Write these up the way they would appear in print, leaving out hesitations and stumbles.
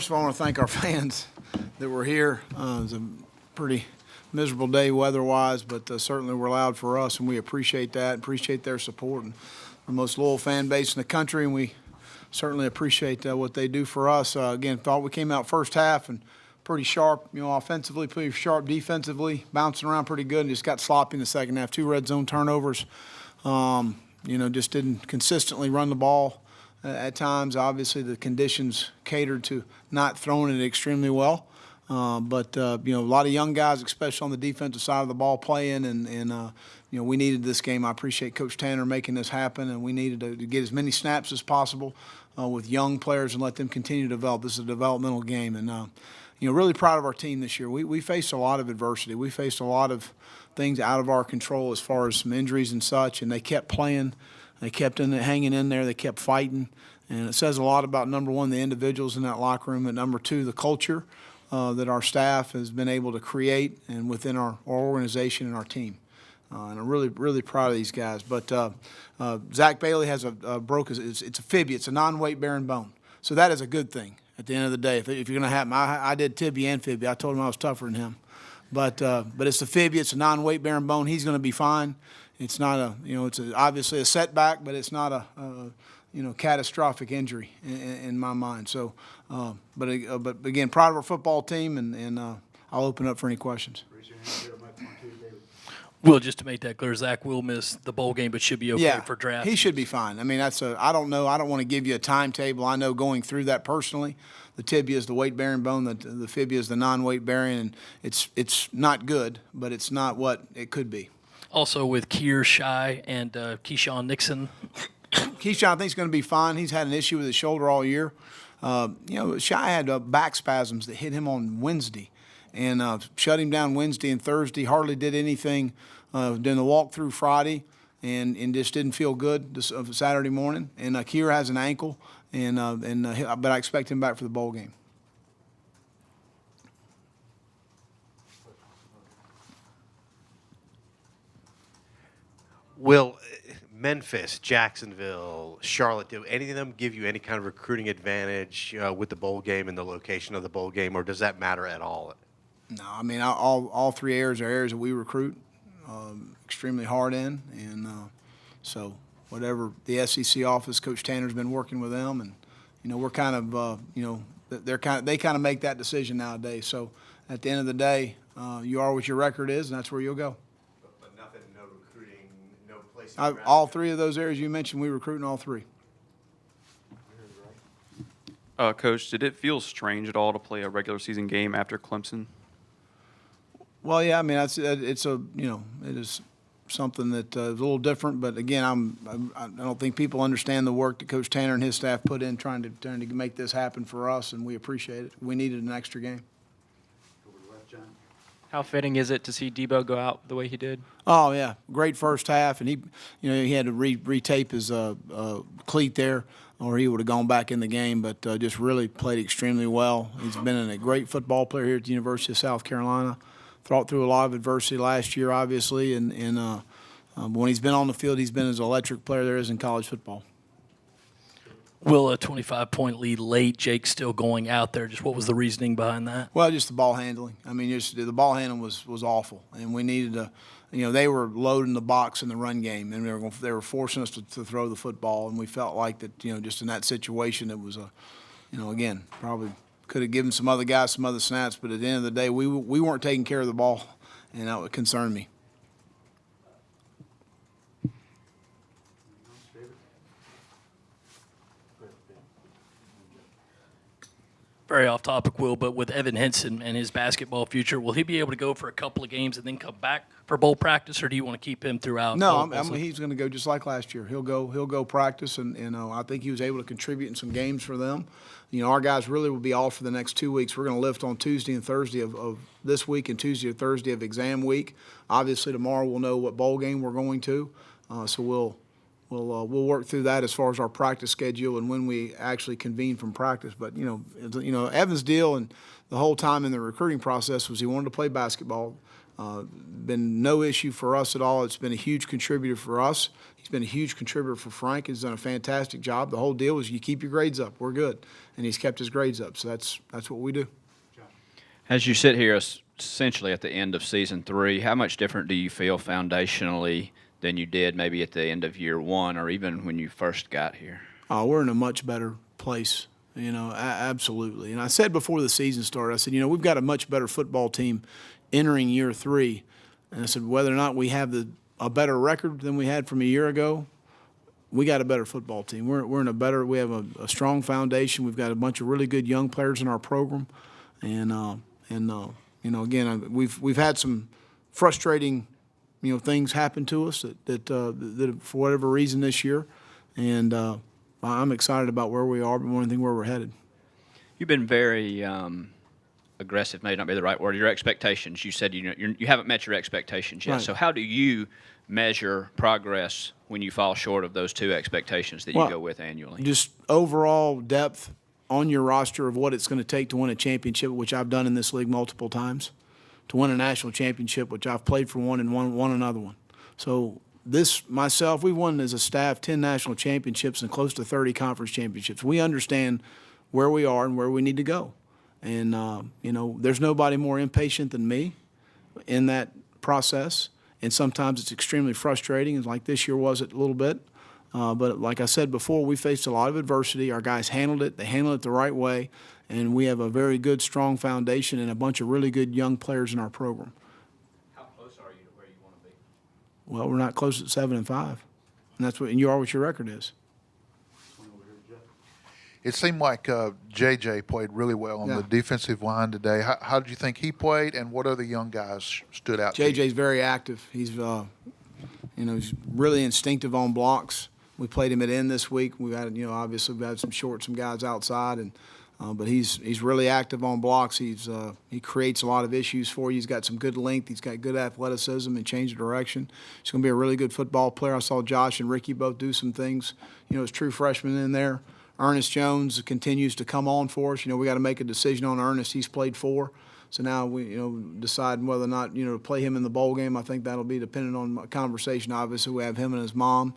First of all, I want to thank our fans that were here. It was a pretty miserable day weather-wise, but certainly were loud for us, and we appreciate that, appreciate their support. And the most loyal fan base in the country, and we certainly appreciate what they do for us. Again, thought we came out first half and pretty sharp, offensively, pretty sharp defensively, bouncing around pretty good, and just got sloppy in the second half. 2 red zone turnovers. Just didn't consistently run the ball at times. Obviously, the conditions catered to not throwing it extremely well. But a lot of young guys, especially on the defensive side of the ball, playing, and we needed this game. I appreciate Coach Tanner making this happen, and we needed to get as many snaps as possible with young players and let them continue to develop. This is a developmental game, and really proud of our team this year. We faced a lot of adversity. We faced a lot of things out of our control as far as some injuries and such, and they kept playing. They kept hanging in there. They kept fighting, and it says a lot about, number one, the individuals in that locker room, and number two, the culture that our staff has been able to create and within our organization and our team. And I'm really, really proud of these guys. But Zach Bailey has it's a fibula. It's a non-weight bearing bone. So that is a good thing at the end of the day. If you're going to have him, I did tibia and fibula. I told him I was tougher than him. But it's the fibula. It's a non-weight bearing bone. He's going to be fine. It's not it's obviously a setback, but it's not a catastrophic injury in my mind. So, but again, proud of our football team, and I'll open up for any questions. Will, just to make that clear, Zach will miss the bowl game, but should be okay for draft. He should be fine. I mean, I don't know. I don't want to give you a timetable. I know going through that personally, the tibia is the weight-bearing bone, the fibula is the non-weight-bearing, and it's not good, but it's not what it could be. Also with Keir Shai and Keyshawn Nixon. Keyshawn, I think, is going to be fine. He's had an issue with his shoulder all year. Shai had back spasms that hit him on Wednesday, and shut him down Wednesday and Thursday. Hardly did anything during the walkthrough Friday, and just didn't feel good this Saturday morning. And Keir has an ankle, but I expect him back for the bowl game. Will Memphis, Jacksonville, Charlotte, do any of them give you any kind of recruiting advantage with the bowl game and the location of the bowl game, or does that matter at all? No, I mean, all 3 areas are areas that we recruit extremely hard in, and so whatever the SEC office, Coach Tanner's been working with them, and we're kind of they kind of make that decision nowadays. So at the end of the day, you are what your record is, and that's where you'll go. But nothing, no recruiting, no place. All 3 of those areas you mentioned, we recruit in all 3. Coach, did it feel strange at all to play a regular season game after Clemson? Well, yeah, I mean, it is something that is a little different. But again, I don't think people understand the work that Coach Tanner and his staff put in trying to make this happen for us, and we appreciate it. We needed an extra game. How fitting is it to see Debo go out the way he did? Oh yeah, great first half, and he had to retape his cleat there, or he would have gone back in the game. But just really played extremely well. He's been a great football player here at the University of South Carolina. Fought through a lot of adversity last year, obviously, and when he's been on the field, he's been as electric player there is in college football. Will, a 25-point lead late, Jake still going out there. Just what was the reasoning behind that? Well, just the ball handling. I mean, just the ball handling was awful, and we needed to. They were loading the box in the run game, and they were forcing us to throw the football, and we felt like that. Just in that situation, it was again, probably could have given some other guys some other snaps, but at the end of the day, we weren't taking care of the ball, and that would concern me. Very off topic, Will, but with Evan Henson and his basketball future, will he be able to go for a couple of games and then come back for bowl practice, or do you want to keep him throughout? No, he's going to go just like last year. He'll go practice, and I think he was able to contribute in some games for them. Our guys really will be off for the next 2 weeks. We're going to lift on Tuesday and Thursday of this week, and Tuesday or Thursday of exam week. Obviously, tomorrow we'll know what bowl game we're going to, so we'll work through that as far as our practice schedule and when we actually convene from practice. But Evan's deal and the whole time in the recruiting process was he wanted to play basketball. Been no issue for us at all. It's been a huge contributor for us. He's been a huge contributor for Frank. He's done a fantastic job. The whole deal is you keep your grades up. We're good. And he's kept his grades up. So that's what we do. As you sit here essentially at the end of season 3, how much different do you feel foundationally than you did maybe at the end of year 1 or even when you first got here? We're in a much better place, absolutely. And I said before the season started, I said, we've got a much better football team entering year 3. And I said, whether or not we have a better record than we had from a year ago, we got a better football team. We have a strong foundation. We've got a bunch of really good young players in our program. And again, we've had some frustrating, things happen to us that for whatever reason this year. And I'm excited about where we are, but more than anything, where we're headed. You've been very aggressive, may not be the right word. Your expectations, you said you haven't met your expectations yet. Right. So how do you measure progress when you fall short of those 2 expectations that you go with annually? Just overall depth on your roster of what it's going to take to win a championship, which I've done in this league multiple times, to win a national championship, which I've played for one and won another one. So we've won as a staff 10 national championships and close to 30 conference championships. We understand where we are and where we need to go. And, there's nobody more impatient than me in that process. And sometimes it's extremely frustrating, and like this year was it a little bit. But like I said before, we faced a lot of adversity. Our guys handled it. They handled it the right way. And we have a very good, strong foundation and a bunch of really good young players in our program. How close are you to where you want to be? Well, we're not close at 7-5. And you are what your record is. It seemed like JJ played really well on the defensive line today. How did you think he played, and what other young guys stood out to you? JJ's very active. He's, he's really instinctive on blocks. We played him at end this week. We had, obviously we had some guys outside, and but he's really active on blocks. He creates a lot of issues for you. He's got some good length. He's got good athleticism and change of direction. He's going to be a really good football player. I saw Josh and Ricky both do some things, as true freshmen in there. Ernest Jones continues to come on for us. We got to make a decision on Ernest. He's played 4. So now we, decide whether or not, to play him in the bowl game. I think that'll be dependent on a conversation. Obviously, we have him and his mom.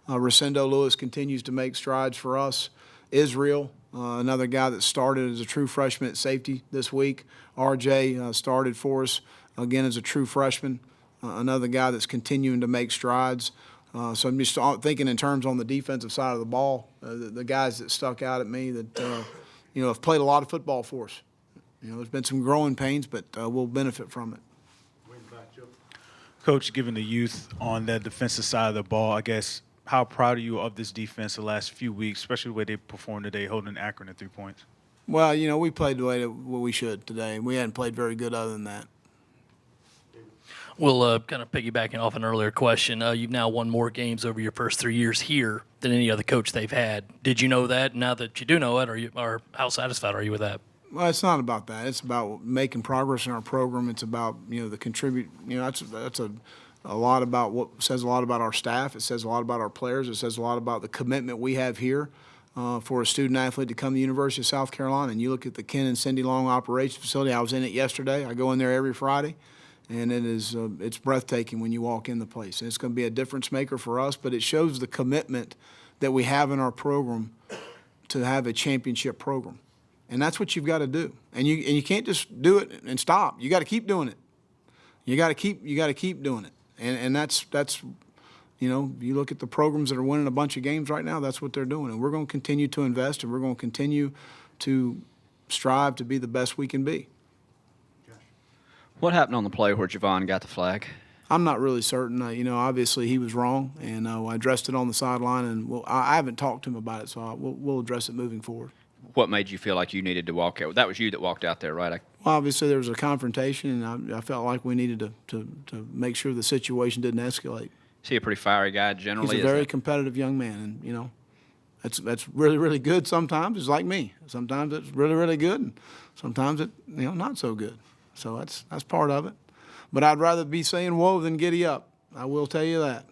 Rosendo Lewis continues to make strides for us. Israel, another guy that started as a true freshman at safety this week. RJ started for us, again, as a true freshman. Another guy that's continuing to make strides. So I'm just thinking in terms on the defensive side of the ball, the guys that stuck out at me that, have played a lot of football for us. There's been some growing pains, but we'll benefit from it. Coach, given the youth on that defensive side of the ball, I guess, how proud are you of this defense the last few weeks, especially the way they performed today, holding Akron at 3 points? Well, we played the way that we should today. We hadn't played very good other than that. Well, kind of piggybacking off an earlier question, you've now won more games over your first 3 years here than any other coach they've had. Did you know that? Now that you do know it, or how satisfied are you with that? Well, it's not about that. It's about making progress in our program. It's about the contribute. That's a lot about what says a lot about our staff. It says a lot about our players. It says a lot about the commitment we have here for a student athlete to come to the University of South Carolina. And you look at the Ken and Cindy Long Operations Facility. I was in it yesterday. I go in there every Friday. And it's breathtaking when you walk in the place. And it's going to be a difference maker for us, but it shows the commitment that we have in our program to have a championship program. And that's what you've got to do. And you can't just do it and stop. You got to keep doing it. You got to keep doing it. And that's you look at the programs that are winning a bunch of games right now, that's what they're doing. And we're going to continue to invest, and we're going to continue to strive to be the best we can be. What happened on the play where Javon got the flag? I'm not really certain. Obviously he was wrong, and I addressed it on the sideline, and I haven't talked to him about it, so we'll address it moving forward. What made you feel like you needed to walk out? That was you that walked out there, right? Well, obviously there was a confrontation, and I felt like we needed to make sure the situation didn't escalate. Is he a pretty fiery guy generally? He's a very competitive young man, and that's really, really good sometimes. It's like me. Sometimes it's really, really good, and sometimes it not so good. So that's part of it. But I'd rather be saying whoa than giddy up. I will tell you that.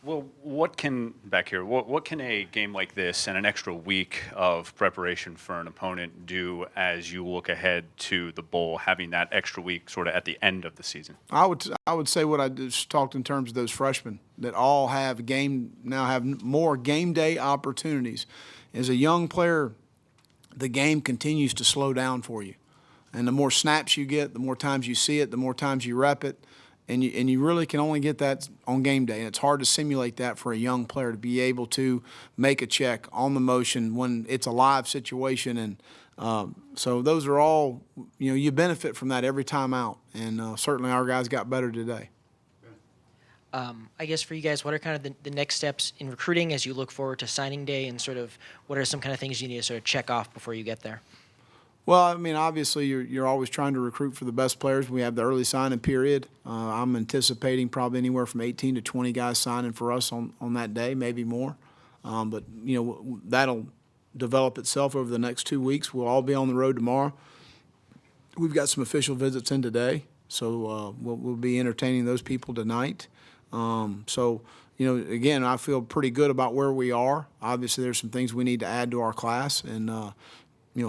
Well, what can a game like this and an extra week of preparation for an opponent do as you look ahead to the bowl, having that extra week sort of at the end of the season? I would say what I just talked in terms of those freshmen that all have more game day opportunities. As a young player, the game continues to slow down for you, and the more snaps you get, the more times you see it, the more times you rep it. And you really can only get that on game day. And it's hard to simulate that for a young player to be able to make a check on the motion when it's a live situation. And so those are all, you benefit from that every time out. And certainly our guys got better today. I guess for you guys, what are kind of the next steps in recruiting as you look forward to signing day, and sort of what are some kind of things you need to sort of check off before you get there? Well, I mean, obviously, you're always trying to recruit for the best players. We have the early signing period. I'm anticipating probably anywhere from 18 to 20 guys signing for us on that day, maybe more. But, that'll develop itself over the next 2 weeks. We'll all be on the road tomorrow. We've got some official visits in today, so we'll be entertaining those people tonight. Again, I feel pretty good about where we are. Obviously, there's some things we need to add to our class, and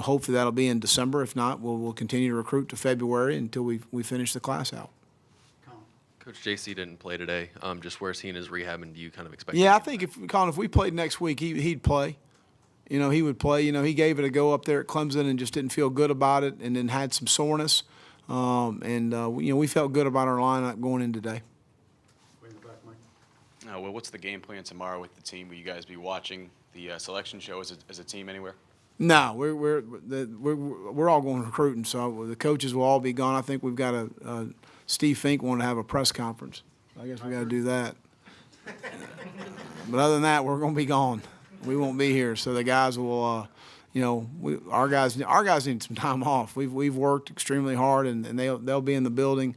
hopefully that'll be in December. If not, we'll continue to recruit to February until we finish the class out. Coach JC didn't play today. Just where's he in his rehab, and do you kind of expect? Yeah, I think if we played next week, he'd play. He would play. He gave it a go up there at Clemson and just didn't feel good about it, and then had some soreness. We felt good about our lineup going in today. Well, what's the game plan tomorrow with the team? Will you guys be watching the selection show as a team anywhere? No, we're all going recruiting, so the coaches will all be gone. I think we've got Steve Fink wanted to have a press conference. I guess we got to do that. But other than that, we're going to be gone. We won't be here, so the guys will. Our guys need some time off. We've worked extremely hard, and they'll be in the building.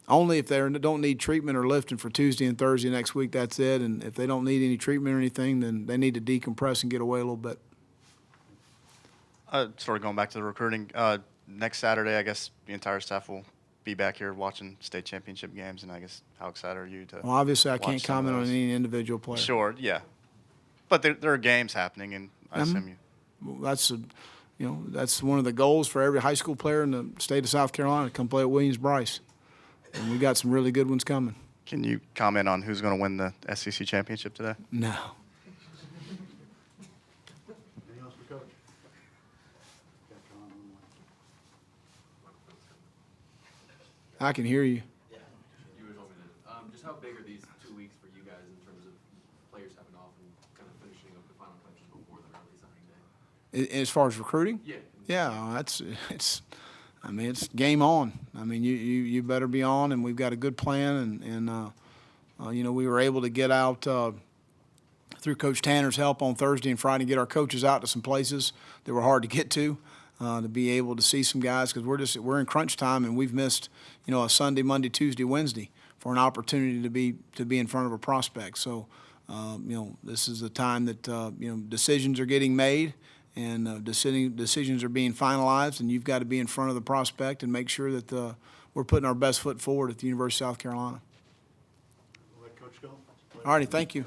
Only if they don't need treatment or lifting for Tuesday and Thursday next week. That's it. And if they don't need any treatment or anything, then they need to decompress and get away a little bit. Sort of going back to the recruiting, next Saturday, I guess the entire staff will be back here watching state championship games, and I guess how excited are you to? Well, obviously, I can't watch some of comment on those? any individual player. Sure, yeah, but there are games happening, and I assume you. Well, that's one of the goals for every high school player in the state of South Carolina to come play at Williams-Brice, and we got some really good ones coming. Can you comment on who's going to win the SEC championship today? No. I can hear you. Yeah. You were told me that. Just how big are these 2 weeks for you guys in terms of players having off and kind of finishing up the final touches before the early signing day? As far as recruiting? Yeah. Yeah, it's game on. I mean, you better be on, and we've got a good plan, and we were able to get out through Coach Tanner's help on Thursday and Friday, get our coaches out to some places that were hard to get to be able to see some guys, because we're in crunch time, and we've missed a Sunday, Monday, Tuesday, Wednesday for an opportunity to be in front of a prospect. So this is the time that decisions are getting made, and decisions are being finalized, and you've got to be in front of the prospect and make sure that we're putting our best foot forward at the University of South Carolina. All righty, thank you.